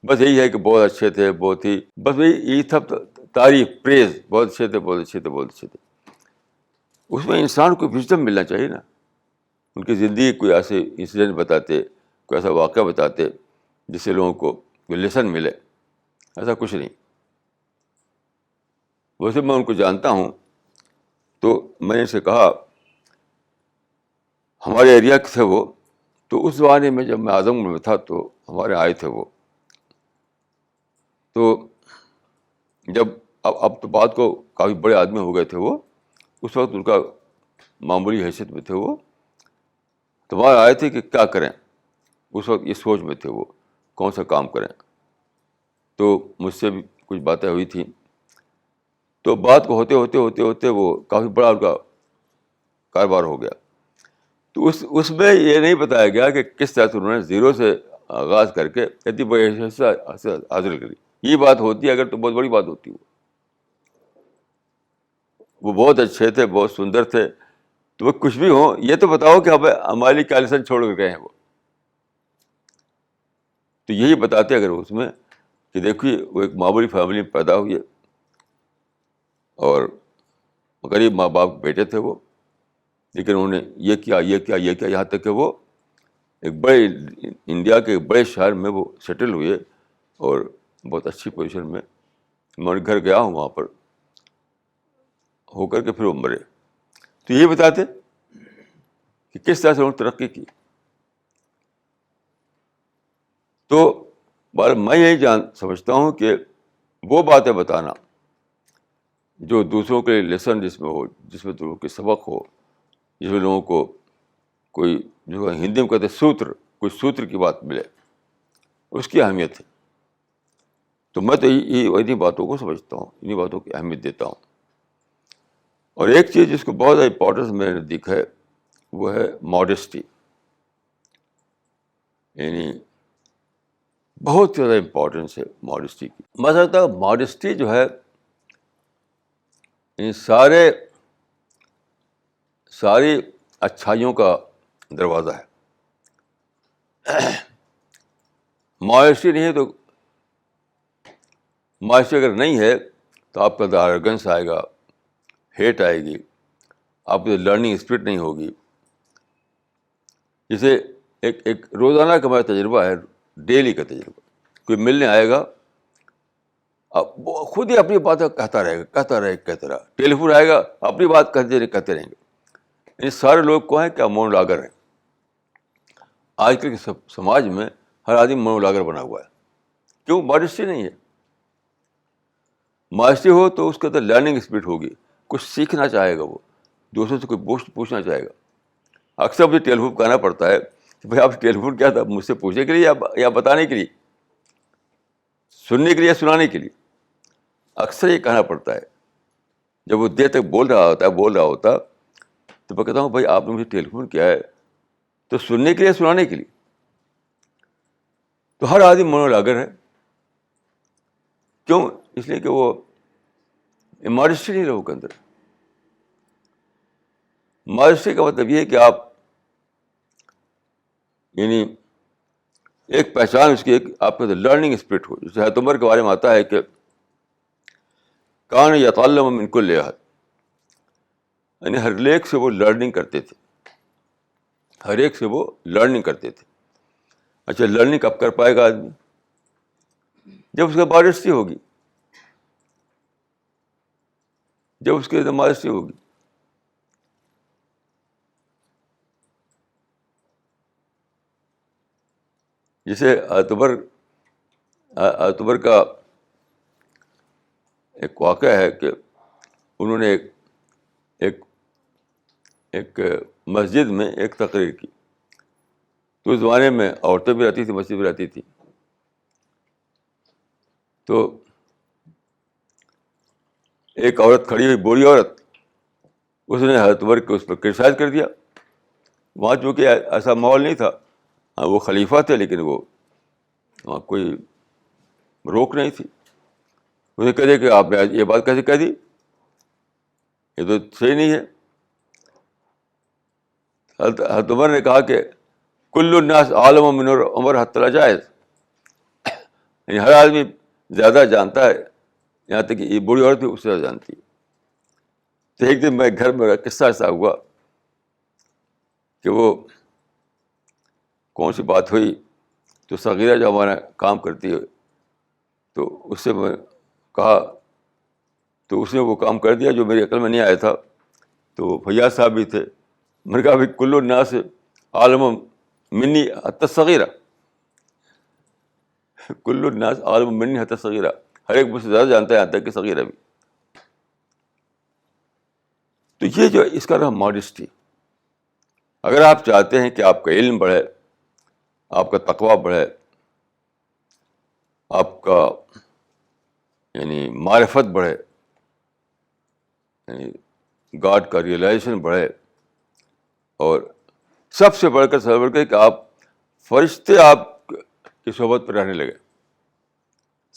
Speaker 1: بس یہی ہے کہ بہت اچھے تھے، بہت ہی، بس یہی تھا تعریف، پریز، بہت اچھے تھے، بہت اچھے تھے، بہت اچھے تھے. اس میں انسان کو وزڈم ملنا چاہیے نا. ان کی زندگی کوئی ایسے انسیڈنٹ بتاتے، کوئی ایسا واقعہ بتاتے جس سے لوگوں کو کوئی لیسن ملے. ایسا کچھ نہیں. ویسے میں ان کو جانتا ہوں. تو میں نے ان سے کہا، ہمارے ایریا کے تھے وہ. تو اس زمانے میں جب میں اعظم گڑھ میں تھا تو ہمارے آئے تھے وہ. تو جب اب تو بات کو کافی بڑے آدمی ہو گئے تھے وہ. اس وقت ان کا معمولی حیثیت میں تھے وہ. تو وہاں آئے تھے کہ کیا کریں. اس وقت اس سوچ میں تھے وہ کون سا کام کریں. تو مجھ سے بھی کچھ باتیں ہوئی تھیں. تو بات کو ہوتے وہ کافی بڑا ان کا کاروبار ہو گیا. تو اس میں یہ نہیں بتایا گیا کہ کس طرح سے انہوں نے زیرو سے آغاز کر کے اتنی بڑی حیثیت حاصل کری. یہ بات ہوتی ہے اگر تو بہت بڑی بات ہوتی. وہ بہت اچھے تھے، بہت سندر تھے. تو وہ کچھ بھی ہوں، یہ تو بتاؤ کہ ہماری کیا لیسن چھوڑ کر گئے ہیں وہ. تو یہی بتاتے اگر اس میں کہ دیکھیے وہ ایک معمولی فیملی میں پیدا ہوئے اور غریب ماں باپ کے بیٹے تھے وہ. لیکن انہوں نے یہ کیا یہاں تک کہ وہ ایک بڑے انڈیا کے ایک بڑے شہر میں وہ سیٹل ہوئے اور بہت اچھی پوزیشن میں میں ان کے گھر گیا ہوں, وہاں پر ہو کر کے پھر وہ مرے. تو یہ بتاتے کہ کس طرح سے انہوں نے ترقی کی. تو میں یہی سمجھتا ہوں کہ وہ باتیں بتانا جو دوسروں کے لیسن جس میں ہو, جس میں لوگوں کے سبق ہو, جس میں لوگوں کو کوئی جو ہندی میں کہتے سوتر, کوئی سوتر کی بات ملے, اس کی اہمیت ہے. تو میں تو انہیں باتوں کو سمجھتا ہوں, انہیں باتوں کی اہمیت دیتا ہوں. اور ایک چیز جس کو بہت زیادہ امپورٹنس میں نے دیکھا ہے وہ ہے ماڈesty. یعنی بہت زیادہ امپورٹنس ہے ماڈesty کی. میں سمجھتا ہوں ماڈesty جو ہے یعنی ساری اچھائیوں کا دروازہ ہے. ماڈesty نہیں ہے تو ماڈesty اگر نہیں ہے تو آپ کا اندر ایروگنس آئے گا, ہیٹ آئے گی, آپ کو لرننگ اسپرٹ نہیں ہوگی. جسے ایک روزانہ کا میرا تجربہ ہے, ڈیلی کا تجربہ. کوئی ملنے آئے گا, اب خود ہی اپنی باتیں کہتا رہا. ٹیلی فون آئے گا, اپنی بات کہتے رہیں گے. یہ سارے لوگ کو ہیں کیا مونولاگر ہیں. آج کل کے سماج میں ہر آدمی مونولاگر بنا ہوا ہے. کیوں؟ ماڈesty نہیں ہے. ماڈesty ہو تو اس کے اندر لرننگ اسپرٹ ہوگی, کچھ سیکھنا چاہے گا, وہ دوسروں سے کوئی پوچھنا چاہے گا. اکثر مجھے ٹیلی فون کہنا پڑتا ہے کہ بھائی آپ ٹیلی فون کیا تھا, مجھ سے پوچھنے کے لیے یا بتانے کے لیے, سننے کے لیے یا سنانے کے لیے. اکثر یہ کہنا پڑتا ہے. جب وہ دیر تک بول رہا ہوتا تو میں کہتا ہوں بھائی آپ نے مجھے ٹیلی فون کیا ہے تو سننے کے لیے سنانے کے لیے. تو ہر آدمی مونولاگر ہے. کیوں؟ اس لیے کہ وہ ماڈesty نہیں لوگوں کے اندر. ماڈesty کا مطلب یہ ہے کہ آپ یعنی ایک پہچان اس کی, ایک آپ کے لرننگ اسپرٹ ہو. جیسے حضرت عمر کے بارے میں آتا ہے کہ کان یتعلم من کل احد, یعنی ہر ایک سے وہ لرننگ کرتے تھے. اچھا, لرننگ کب کر پائے گا آدمی؟ جب اس کا ماڈesty ہوگی, جب اس کے ماڈesty ہوگی. جیسے اعتبر کا ایک واقعہ ہے کہ انہوں نے ایک مسجد میں ایک تقریر کی. تو اس زمانے میں عورتیں بھی رہتی تھیں, مسجد بھی رہتی تھی. تو ایک عورت کھڑی ہوئی, بوڑھی عورت, اس نے حضرت عمر کو اس پر کرٹیسائز کر دیا. وہاں چونکہ ایسا ماحول نہیں تھا, وہ خلیفہ تھے لیکن وہ وہاں کوئی روک نہیں تھی. انہیں کہہ دیا کہ آپ نے یہ بات کیسے کہہ دی, یہ تو صحیح نہیں ہے. حضرت عمر نے کہا کہ کل الناس عالم من عمر حتی لا جائز, یعنی ہر آدمی زیادہ جانتا ہے, یہاں تک کہ یہ بوڑھی عورت بھی اس سے زیادہ جانتی ہے. تو ایک دن میں گھر میں قصہ ایسا ہوا کہ وہ کون سی بات ہوئی, تو صغیرہ جو ہمارا کام کرتی ہے تو اس سے میں کہا, تو اس نے وہ کام کر دیا جو میری عقل میں نہیں آیا تھا. تو فیاض صاحب بھی تھے. میں نے کہا بھائی کل الناس عالم منی حتی صغیرہ, کل الناس عالم منی حتی صغیرہ, ہر ایک مجھ سے زیادہ جانتا ہے یہاں تک کہ صغیرہ بھی. تو یہ جو اس کا نام ماڈesty. اگر آپ چاہتے ہیں کہ آپ کا علم بڑھے, آپ کا تقویٰ بڑھے, آپ کا یعنی معرفت بڑھے, یعنی گاڈ کا ریئلائزیشن بڑھے, اور سب سے بڑھ کر کہ آپ فرشتے آپ کی صحبت پہ رہنے لگے.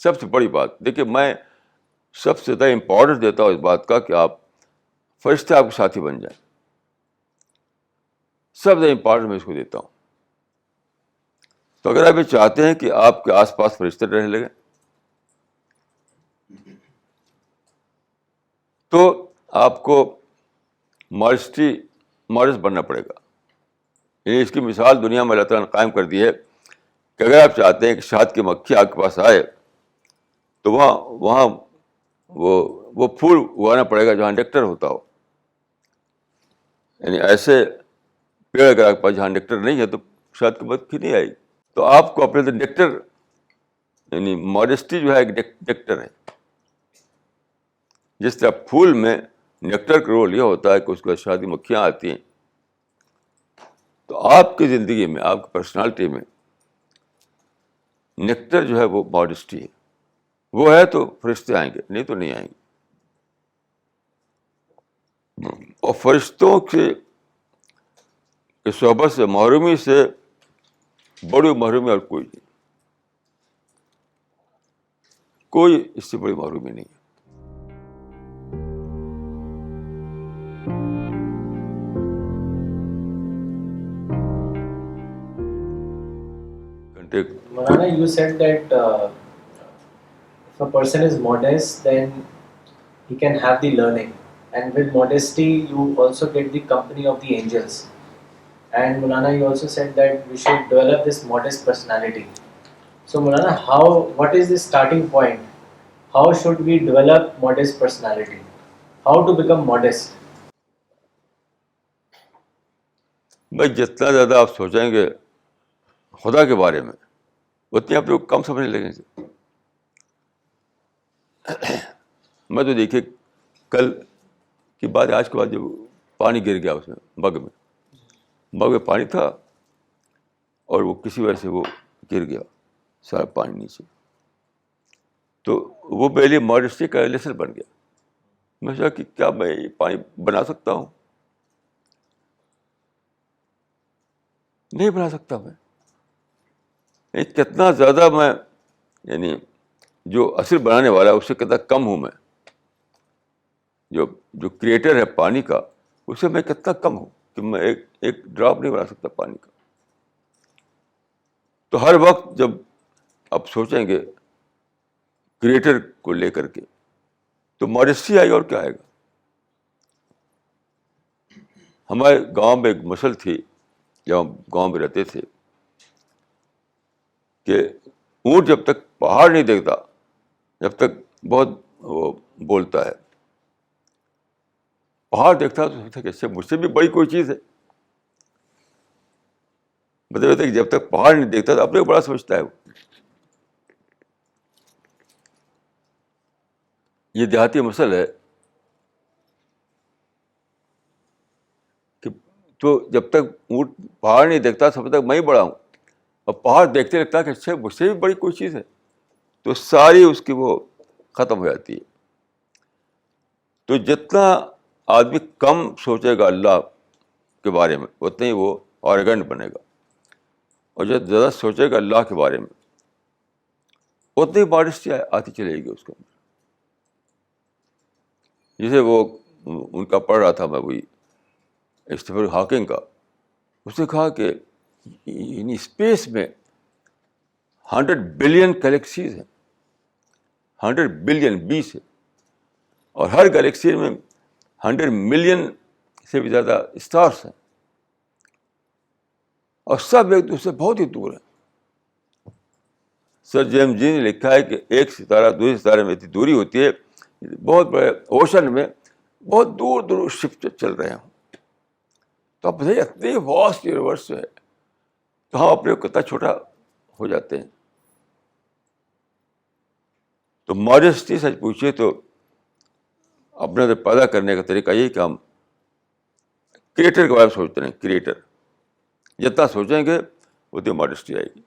Speaker 1: سب سے بڑی بات دیکھیے, میں سب سے زیادہ امپورٹنس دیتا ہوں اس بات کا کہ آپ فرشتے آپ کے ساتھی بن جائیں. سب سے امپورٹنٹ میں اس کو دیتا ہوں. تو اگر آپ یہ چاہتے ہیں کہ آپ کے آس پاس فرشتے رہنے لگے تو آپ کو ماڈسٹ بننا پڑے گا. یعنی اس کی مثال دنیا میں اللہ تعالیٰ نے قائم کر دی ہے کہ اگر آپ چاہتے ہیں کہ شہد کی مکھی آپ کے پاس آئے تو وہاں وہ پھول اگانا پڑے گا جہاں نیکٹر ہوتا ہو. یعنی ایسے پیڑ اگر آپ کے پاس جہاں نیکٹر نہیں ہے تو شاید کی بات نہیں آئے گی. تو آپ کو اپنے نیکٹر یعنی ماڈسٹی جو ہے ایک نیکٹر ہے. جس طرح پھول میں نیکٹر کا رول یہ ہوتا ہے کہ اس کے بعد شادی مکھیاں آتی ہیں، تو آپ کی زندگی میں، آپ کی پرسنالٹی میں نیکٹر جو ہے وہ ماڈسٹی ہے. وہ ہے تو فرشتے آئیں گے، نہیں تو نہیں آئیں گے. اور فرشتوں کی صحبت سے، محرومی سے بڑی محرومی اور کوئی نہیں. کوئی اس سے بڑی محرومی نہیں ہے.
Speaker 2: Marana, you said that if a person is modest, then he can have the learning, and with modesty, you also get the company of the angels. And Marana, you also said that we should develop this modest personality. So Marana, what is the starting point? How should we develop modest personality? How to become modest?
Speaker 1: بھائی جتنا زیادہ آپ سوچیں گے خدا کے بارے میں اتنے آپ لوگ کم سمجھنے لگیں گے. میں تو دیکھیے کل کی بات، آج کے بعد جو پانی گر گیا اس میں مگ میں پانی تھا اور وہ کسی وجہ سے وہ گر گیا سارا پانی نیچے. تو وہ میرے لیے ماڈسٹی کا لیسن بن گیا. میں سوچا کہ کیا میں یہ پانی بنا سکتا ہوں؟ نہیں بنا سکتا میں. کتنا زیادہ میں یعنی جو اصل بنانے والا ہے اس سے کتنا کم ہوں میں. جو کریٹر ہے پانی کا اس سے میں کتنا کم ہوں کہ میں ایک ڈراپ نہیں بنا سکتا پانی کا. تو ہر وقت جب آپ سوچیں گے کریٹر کو لے کر کے تو ماڈسٹی آئے گا. اور کیا آئے گا؟ ہمارے گاؤں میں ایک مسل تھی جب ہم گاؤں میں رہتے تھے کہ اونٹ جب تک پہاڑ نہیں دیکھتا جب تک بہت وہ بولتا ہے. پہاڑ دیکھتا تو سوچتا کہ اس سے مجھ سے بھی بڑی کوئی چیز ہے. مطلب کہ جب تک پہاڑ نہیں دیکھتا تو اپنے کو بڑا سمجھتا ہے. وہ یہ دیہاتی مسل ہے کہ تو جب تک اونٹ پہاڑ نہیں دیکھتا تب تک میں ہی بڑا ہوں، اور پہاڑ دیکھتے لگتا ہے کہ اچھا مجھ سے بھی بڑی کوئی چیز ہے تو ساری اس کی وہ ختم ہو جاتی ہے. تو جتنا آدمی کم سوچے گا اللہ کے بارے میں اتنا ہی وہ آرگنٹ بنے گا، اور جو زیادہ سوچے گا اللہ کے بارے میں اتنی ماڈسٹی آتی چلے گی اس کے اندر. جسے وہ ان کا پڑھ رہا تھا میں وہی اسٹیفن ہاکنگ کا، اس نے کہا کہ یعنی اسپیس میں 100 بلین گلیکسیز ہیں. 100 بلین 20 ہے، اور ہر گلیکسی میں 100 ملین سے بھی زیادہ اسٹارس ہیں، اور سب ایک دوسرے سے بہت ہی دور ہیں. سر جیمس جی نے لکھا ہے کہ ایک ستارہ دوسرے ستارے میں اتنی دوری ہوتی ہے، بہت بڑے اوشن میں بہت دور دور شپ چل رہے ہوں. تو آپ بتائیے اتنی واسٹ یونیورس ہے تو ہم اپنے کو کتنا چھوٹا ہو جاتے ہیں. تو ماڈسٹی سچ پوچھیے تو اپنے اندر پیدا کرنے کا طریقہ یہی کہ ہم کریٹر کے بارے میں سوچتے رہیں. کریٹر جتنا سوچیں گے اتنی ماڈسٹی آئے گی.